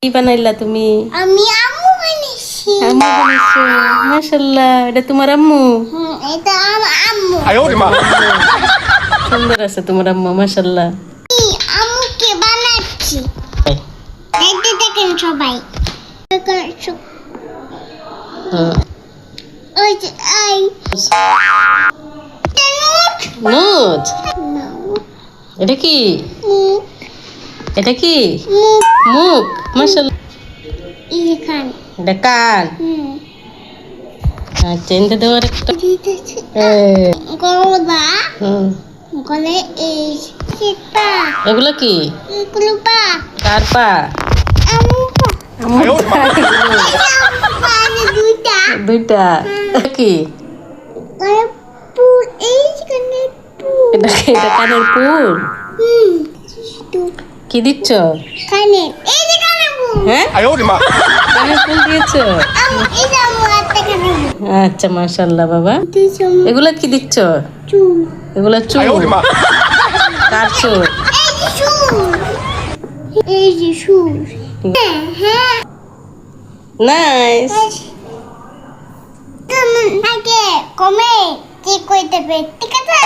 কি বানাইলা তুমি? আমি আম্মু বানিয়েছি। আম্মু বানাইছো? মাশাআল্লাহ, এটা তোমার আম্মু? এটা আমার আম্মু। সুন্দর আছে তোমার আম্মু, মাশাআল্লাহ। আমি আম্মুকে বানাচ্ছি। দেখতে দেখেন সবাই। ওই যে আই নোট, এটা কি? এটা কি? মুখ, মাশাআল্লাহ। এখান এটা কান। আচ্ছা, এনতে দেওয়ার একটা গলা হুম। গলে এই পা এগুলো কি? এগুলো পা কার পা? আম্মু পা আম্মুর পা এগুলো। আম্মু পা দুইটা দুইটা। এটা কি? পুর এই কানে পুর এটা কানের পুর। কি দিচ্ছ? কানে এই যে কানে পুর হ্যাঁ, কানের ফুল দিয়েছো? আম্মু এই যে আম্মু একটা কানে পুর আচ্ছা, মাশাআল্লাহ বাবা। এগুলা কি দিচ্ছ? চুল এগুলা চুল। কার চুল? এই যে চুল হ্যাঁ নাইস। তুমি আগে কমে চেক করতে পেরে ঠিক আছে